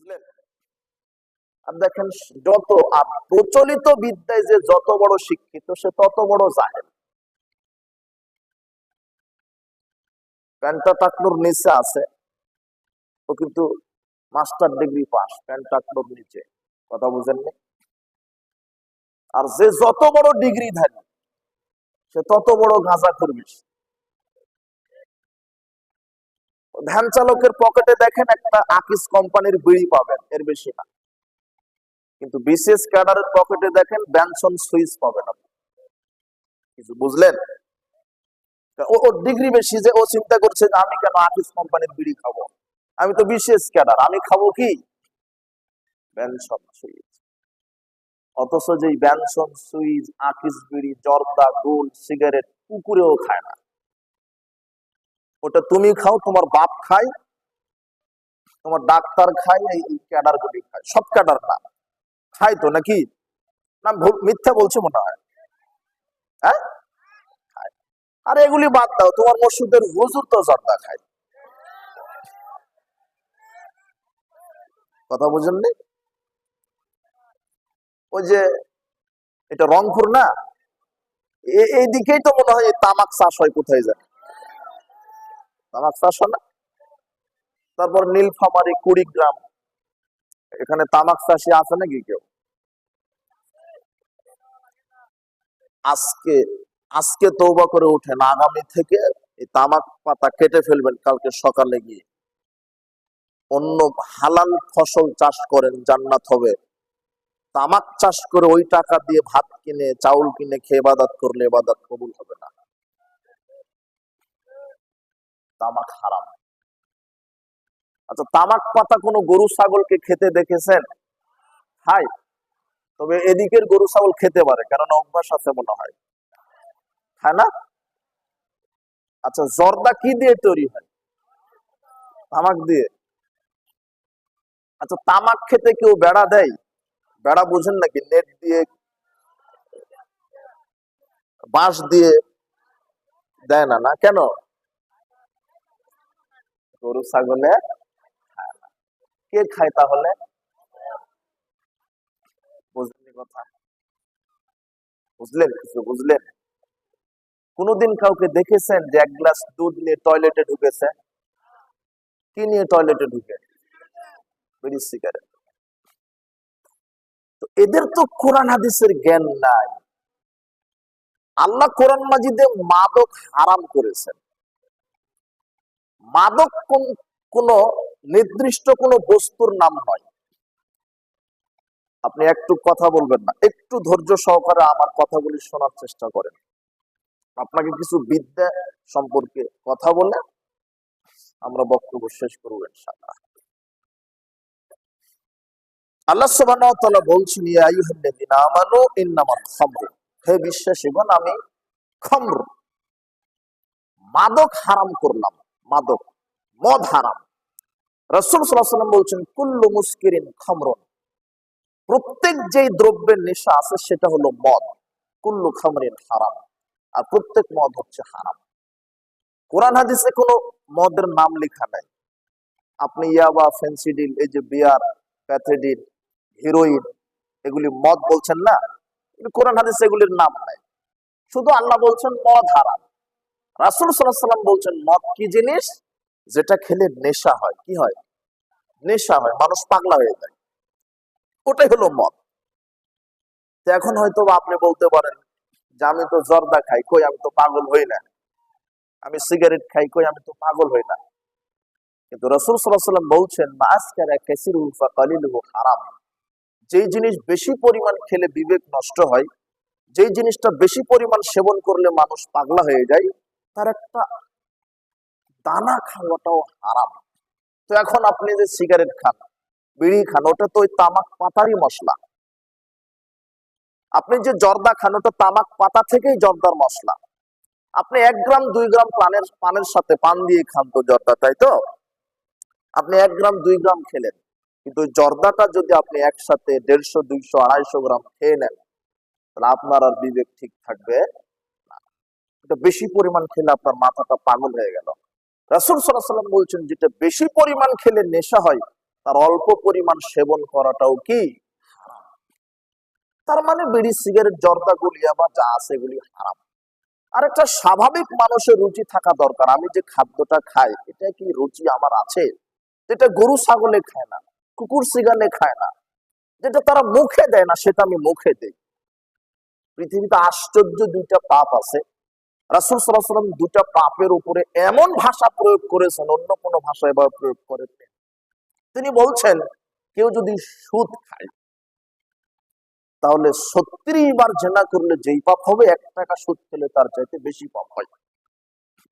বুঝলেন? আর দেখেন, যত প্রচলিত বিদ্যায় যে যত বড় শিক্ষিত সে তত বড় জাহেল। প্যান্টা টাকলোর নিচে আছে, ও কিন্তু মাস্টার ডিগ্রি পাস, প্যান্ট টাকলোর নিচে। কথা বুঝেননি? আর যে যত বড় ডিগ্রি ধারী সে তত বড় গাঁজা করবে। ভ্যান চালকের পকেটে দেখেন একটা আকিস কোম্পানির বিড়ি পাবেন, এর বেশি না। কিন্তু বিসিএস ক্যাডারের পকেটে দেখেন ব্যানসন সুইচ পাবেন আপনি। কিছু বুঝলেন? ওর ডিগ্রি বেশি যে ও চিন্তা করছে যে আমি কেন আকিস কোম্পানির বিড়ি খাবো, আমি তো বিসিএস ক্যাডার, আমি খাবো কি ব্যানসন সুইচ। অথচ যে ব্যানসন সুইচ, আকিস বিড়ি, জর্দা, গোল, সিগারেট কুকুরেও খায় না। ওটা তুমি খাও, তোমার বাপ খায়, তোমার ডাক্তার খায়, এই ক্যাডার গুলি খায়। সব ক্যাডার না, খায় তো নাকি? না মিথ্যা বলছে মনে হয়? হ্যাঁ, আর এগুলি বাদ দাও, তোমার মসজিদের হুজুর তো জর্দা খায়। কথা বুঝেননি? ওই যে এটা রংপুর না, এই দিকেই তো মনে হয় তামাক চাষ হয়। কোথায় যায় তামাক চাষ হয় না? তারপর নীলফামারী, কুড়িগ্রাম, এখানে তামাক চাষি আছে নাকি কেউ? আজকে আজকে তওবা করে ওঠেন, আগামী থেকে এই তামাক পাতা কেটে ফেলবেন। কালকে সকালে গিয়ে অন্য হালাল ফসল চাষ করেন, জান্নাত হবে। তামাক চাষ করে ওই টাকা দিয়ে ভাত কিনে, চাউল কিনে খেয়ে ইবাদত করলে ইবাদত কবুল হবে না। তামাক হারাম। আচ্ছা, তামাক পাতা কোনো গরু ছাগলকে খেতে দেখেছেন? খায়। তবে এদিকের গরু ছাগল খেতে পারে, কারণ অভ্যাস আছে মনে হয়। খায় না? আচ্ছা, জর্দা কি দিয়ে তৈরি হয়? তামাক দিয়ে। আচ্ছা, তামাক খেতে কেউ বেড়া দেয়? বেড়া বুঝেন নাকি? নেট দিয়ে, বাঁশ দিয়ে দেয় না? না কেন? গরু ছাগলে খায় না। কে খায় তাহলে? বুঝলেন কথা? বুঝলেন? কিছু বুঝলেন? কোনদিন কাউকে দেখেছেন যে এক গ্লাস দুধ নিয়ে টয়লেটে ঢুকেছে? কি নিয়ে টয়লেটে ঢুকে? বিড়ি সিগারেট। তো এদের তো কোরআন হাদিসের জ্ঞান নাই। আল্লাহ কোরআন মাজিদে মাদক হারাম করেছেন। মাদক কোন নির্দিষ্ট কোন বস্তুর নাম নয়। আপনি একটু কথা বলবেন না, একটু ধৈর্য সহকারে আমার কথাগুলি শোনার চেষ্টা করেন। আপনাকে কিছু বিদ্যা সম্পর্কে কথা বলে আমরা বক্তব্য শেষ করব ইনশাআল্লাহ। আল্লাহ সুবহানাহু ওয়া তাআলা বলছেন, ইয়া আইয়ুহাল্লাযীনা আমানু ইন্নামাল খামরু, হে বিশ্বাসীগণ আমি খামর, মাদক হারাম করলাম। মাদক, মদ হারাম। রাসূল সাল্লাল্লাহু আলাইহি ওয়াসাল্লাম বলছেন, কুল্লু মুসকিরিন খামরুন, প্রত্যেক যেই দ্রব্যের নেশা আছে সেটা হলো মদ। কুল্লু খামরিন হারাম, আর প্রত্যেক মদ হচ্ছে হারাম। কোরআন হাদিসে কোনো মদের নাম লেখা নাই। আপনি ইয়াবা, ফেন্সিডিল, এই যে বিয়ার, প্যাথেডিন, হিরোইন, এগুলি মদ বলছেন না? কোরআন হাদিসে এগুলির নাম নাই। শুধু আল্লাহ বলছেন মদ হারাম। রাসূল সাল্লাল্লাহু আলাইহি ওয়াসাল্লাম বলছেন মদ কি জিনিস? যেটা খেলে নেশা হয়। কি হয়? নেশা হয়, মানুষ পাগলা হয়ে যায়, ওটাই হলো মদ। তো এখন হয়তো আপনি বলতে পারেন যে আমি তো জর্দা খাই, কই আমি তো পাগল হই না। আমি সিগারেট খাই, কই আমি তো পাগল হই না। কিন্তু রাসূল সাল্লাল্লাহু আলাইহি ওয়াসাল্লাম বলছেন মা আসকারা কাসিরুহু ফাকালিলুহু হারাম, যেই জিনিস বেশি পরিমাণ খেলে বিবেক নষ্ট হয়, যেই জিনিসটা বেশি পরিমাণ সেবন করলে মানুষ পাগলা হয়ে যায়, তার একটা দানা খাওয়াটাও হারাম। তো এখন আপনি যে সিগারেট খান, বিড়ি খান, ওটা তো ওই তামাক পাতারই মশলা। আপনি যে জর্দা খান, ওটা তামাক পাতা থেকেই জর্দার মশলা। আপনি 1 গ্রাম 2 গ্রাম পানের সাথে পান দিয়ে খান তো জর্দা, তাই তো? আপনি 1 গ্রাম 2 গ্রাম খেলেন, কিন্তু জর্দাটা যদি আপনি একসাথে 150, 200, 250 গ্রাম খেয়ে নেন, তাহলে আপনার আর বিবেক ঠিক থাকবে না। এটা বেশি পরিমাণ খেলে আপনার মাথাটা পাগল হয়ে গেল। রাসূল সাল্লাল্লাহু আলাইহি ওয়াসাল্লাম বলছেন যেটা বেশি পরিমাণ খেলে নেশা হয়, তার অল্প পরিমাণ সেবন করাটাও কি হারাম। তার মানে বিড়ি সিগারেট জর্দা গুলিয়া বা যা আছে এগুলি হারাম। আর একটা স্বাভাবিক মানুষের রুচি থাকা দরকার, আমি যে খাদ্যটা খাই এটা কি রুচি আমার আছে, যেটা গরু ছাগলে খায় না, কুকুর সিগালে খায় না, যেটা তারা মুখে দেয় না সেটা আমি মুখে দেই। পৃথিবীতে আশ্চর্য দুইটা পাপ আছে, রাসূল সাল্লাল্লাহু আলাইহি ওয়াসাল্লাম দুটা পাপের উপরে এমন ভাষা প্রয়োগ করেছেন অন্য কোনো ভাষা এবার প্রয়োগ করেন। তিনি বলছেন কেউ যদি সুদ খায় তাহলে ৩৬ বার জেনা করলে যেই পাপ হবে ১ টাকা সুদ খেলে তার চাইতে বেশি পাপ হয়।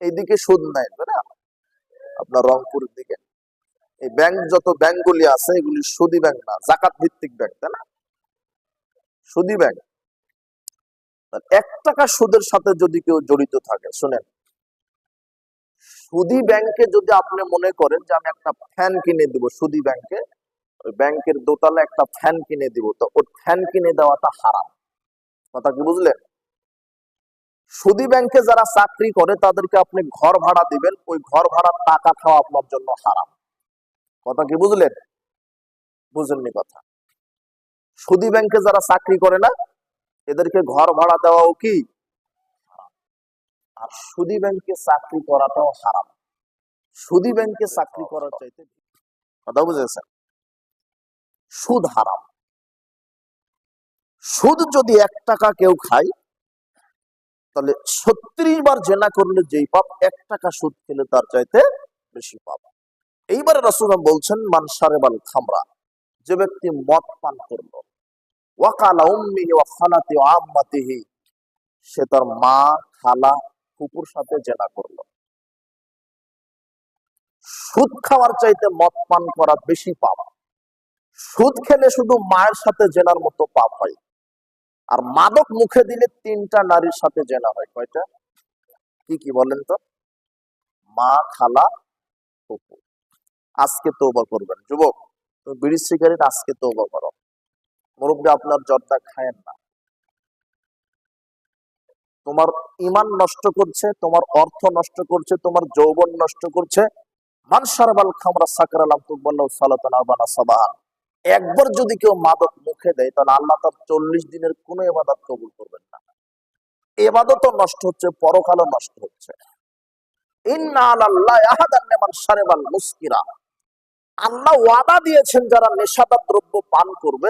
এইদিকে সুদ নেয় না আপনার রংপুরের দিকে, এই ব্যাংক যত ব্যাংকগুলি আছে এগুলি সুদী ব্যাংক না, জাকাত ভিত্তিক ব্যাংক, তাই না? সুদী ব্যাংক। ১ টাকা সুদের সাথে যদি কেউ জড়িত থাকে, শুনেন, সুদী ব্যাংকে যদি আপনি মনে করেন যে আমি একটা ফ্যান কিনে দিব সুদী ব্যাংকে, ওই ব্যাংকের দোতলা একটা ফ্যান কিনে দিব, তো ওই ফ্যান কিনে দেওয়াটা হারাম। কথা কি বুঝলেন? সুদী ব্যাংকে যারা চাকরি করে তাদেরকে আপনি ঘর ভাড়া দিবেন, ওই ঘর ভাড়ার টাকা খাওয়া আপনার জন্য হারাম। কথা কি বুঝলেন? বুঝেননি কথা। সুদী ব্যাংকে যারা চাকরি করে না এদেরকে ঘর ভাড়া দেওয়াও কি হারাম। আর সুদী ব্যাংকে চাকরি করাটাও হারাম। সুদী ব্যাংকে চাকরি করার চাইতে, কথা বুঝেছেন, সুদ হারাম। সুদ যদি ১ টাকা কেউ খায় তাহলে ৩৬ বার জেনা করলে যেই পাপ ১ টাকা সুদ খেলে তার চাইতে বেশি পাপ। এইবারে রাসূল বলছেন মান শারিবাল খামরা, যে ব্যক্তি মদ পান করলো, ওয়াকালা উম্মিহি ওয়া খালাতি ওয়া আম্মাতিহি, সে তার মা, খালা, ফুপুর সাথে জেনা করলো। সুদ খাওয়ার চাইতে মদ পান করা বেশি পাপ। সুদ খেলে শুধু মায়ের সাথে জেনার মতো পাপ হয়। আর মাদক মুখে দিলে ৩টা নারীর সাথে জেনা হয়। কয়টা? কি কি বলেন তো? মা, খালা, ফুপু। আজকে তওবা করবেন যুবক, তুমি বিড়ি সিগারেট আজকে তওবা করো। মুরব্বী আপনার জর্দা খায়েন না, তোমার ঈমান নষ্ট করছে, তোমার অর্থ নষ্ট করছে, তোমার যৌবন নষ্ট করছে। মান শারাবাল খামরা সাকরালাম তুকবাল্লাহু সালাতান আবানা সাবাহান। একবার যদি কেউ মাদক মুখে দেয় তাহলে আল্লাহ তার ৪০ দিনের কোনো ইবাদত কবুল করবেন না। ইবাদতও নষ্ট হচ্ছে, পরকালও নষ্ট হচ্ছে। ইন্না আলাল্লাহি আহাদান লিমান শারাবাল মুসকিরা, আল্লাহ ওয়াদা দিয়েছেন যারা নেশাদার দ্রব্য পান করবে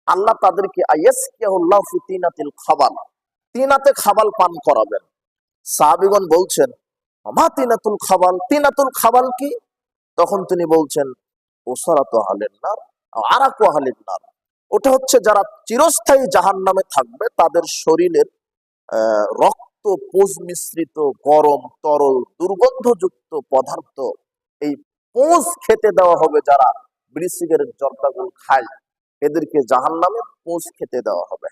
আল্লাহ তাদেরকে আইয়াসকিয়াহুল্লাহু ফি তিনাতিল খাবাল, তিনাতে খাবাল পান করাবেন। সাহাবীগণ বলছেন মা তিনাতুল খাবাল, তিনাতুল খাবাল কি? তখন তিনি বলছেন ওসারাতু আহলিন নার আরাকু আহলিন নার, ওটা হচ্ছে যারা চিরস্থায়ী জাহান্নামে থাকবে তাদের শরীরের রক্ত পোজ মিশ্রিত গরম তরল দুর্গন্ধযুক্ত পদার্থ, এই পোজ খেতে দেওয়া হবে। যারা বিড়ি সিগারেট জর্দাগুল খায় এদেরকে জাহান্নামে পোজ খেতে দেওয়া হবে।